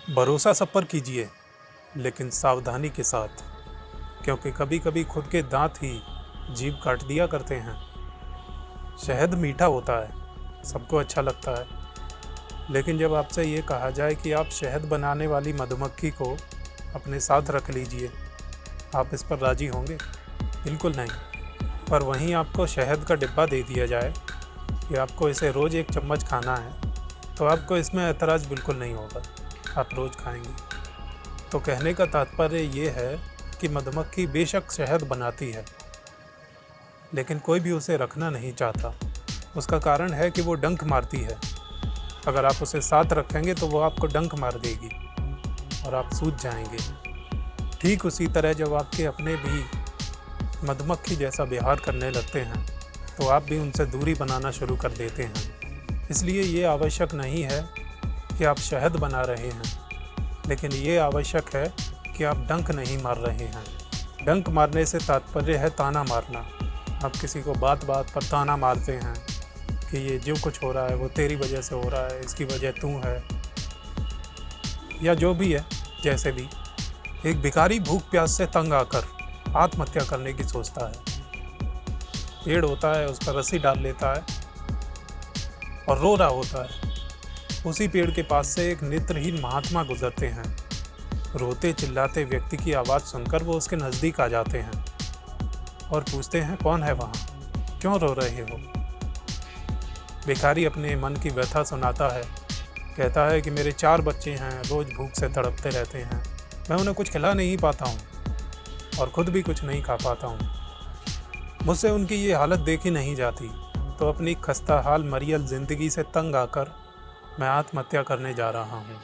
भरोसा सब पर कीजिए, लेकिन सावधानी के साथ, क्योंकि कभी कभी खुद के दांत ही जीभ काट दिया करते हैं। शहद मीठा होता है, सबको अच्छा लगता है, लेकिन जब आपसे ये कहा जाए कि आप शहद बनाने वाली मधुमक्खी को अपने साथ रख लीजिए, आप इस पर राज़ी होंगे? बिल्कुल नहीं। पर वहीं आपको शहद का डिब्बा दे दिया जाए कि आपको इसे रोज़ 1 चम्मच खाना है, तो आपको इसमें ऐतराज़ बिल्कुल नहीं होगा, आप रोज़ खाएंगे। तो कहने का तात्पर्य ये है कि मधुमक्खी बेशक शहद बनाती है, लेकिन कोई भी उसे रखना नहीं चाहता। उसका कारण है कि वो डंक मारती है। अगर आप उसे साथ रखेंगे तो वो आपको डंक मार देगी और आप सूझ जाएंगे। ठीक उसी तरह जब आपके अपने भी मधुमक्खी जैसा व्यवहार करने लगते हैं, तो आप भी उनसे दूरी बनाना शुरू कर देते हैं। इसलिए ये आवश्यक नहीं है कि आप शहद बना रहे हैं, लेकिन ये आवश्यक है कि आप डंक नहीं मार रहे हैं। डंक मारने से तात्पर्य है ताना मारना। आप किसी को बात बात पर ताना मारते हैं कि ये जो कुछ हो रहा है वो तेरी वजह से हो रहा है, इसकी वजह तू है, या जो भी है। जैसे भी एक भिखारी भूख प्यास से तंग आकर आत्महत्या करने की सोचता है। पेड़ होता है, उस पर रस्सी डाल लेता है और रो रहा होता है। उसी पेड़ के पास से एक नेत्रहीन महात्मा गुजरते हैं। रोते चिल्लाते व्यक्ति की आवाज़ सुनकर वो उसके नज़दीक आ जाते हैं और पूछते हैं, कौन है वहाँ, क्यों रो रहे हो? भिखारी अपने मन की व्यथा सुनाता है। कहता है कि मेरे 4 बच्चे हैं, रोज़ भूख से तड़पते रहते हैं, मैं उन्हें कुछ खिला नहीं पाता हूँ और ख़ुद भी कुछ नहीं खा पाता हूँ। मुझसे उनकी ये हालत देखी नहीं जाती, तो अपनी खस्ताहाल मरियल ज़िंदगी से तंग आकर मैं आत्महत्या करने जा रहा हूँ।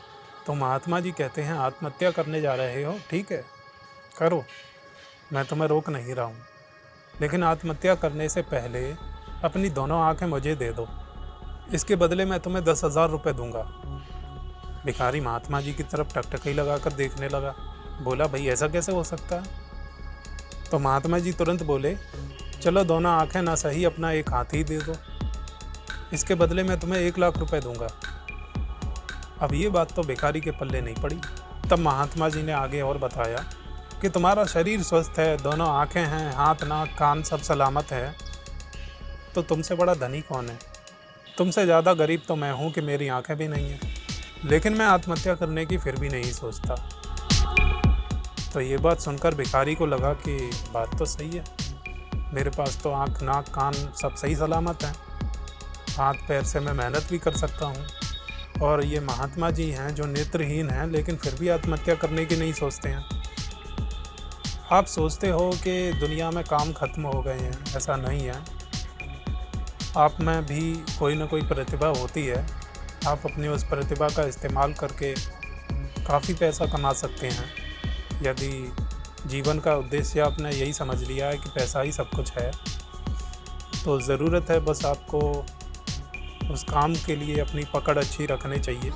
तो महात्मा जी कहते हैं, आत्महत्या करने जा रहे हो, ठीक है, करो, मैं तुम्हें रोक नहीं रहा हूँ, लेकिन आत्महत्या करने से पहले अपनी दोनों आंखें मुझे दे दो, इसके बदले मैं तुम्हें 10,000 रुपये दूंगा। भिखारी महात्मा जी की तरफ टकटकी लगाकर देखने लगा। बोला, भाई ऐसा कैसे हो सकता है? तो महात्मा जी तुरंत बोले, चलो दोनों आंखें ना सही, अपना एक हाथ ही दे दो, इसके बदले मैं तुम्हें 1 लाख रुपए दूंगा। अब ये बात तो भिखारी के पल्ले नहीं पड़ी। तब महात्मा जी ने आगे और बताया कि तुम्हारा शरीर स्वस्थ है, दोनों आंखें हैं, हाथ नाक कान सब सलामत है, तो तुमसे बड़ा धनी कौन है? तुमसे ज़्यादा गरीब तो मैं हूँ कि मेरी आंखें भी नहीं हैं, लेकिन मैं आत्महत्या करने की फिर भी नहीं सोचता। तो ये बात सुनकर भिखारी को लगा कि बात तो सही है, मेरे पास तो आँख नाक कान सब सही सलामत हैं, हाथ पैर से मैं मेहनत भी कर सकता हूँ, और ये महात्मा जी हैं जो नेत्रहीन हैं लेकिन फिर भी आत्महत्या करने की नहीं सोचते हैं। आप सोचते हो कि दुनिया में काम खत्म हो गए हैं, ऐसा नहीं है। आप में भी कोई ना कोई प्रतिभा होती है, आप अपनी उस प्रतिभा का इस्तेमाल करके काफ़ी पैसा कमा सकते हैं। यदि जीवन का उद्देश्य आपने यही समझ लिया है कि पैसा ही सब कुछ है, तो ज़रूरत है बस आपको उस काम के लिए अपनी पकड़ अच्छी रखनी चाहिए।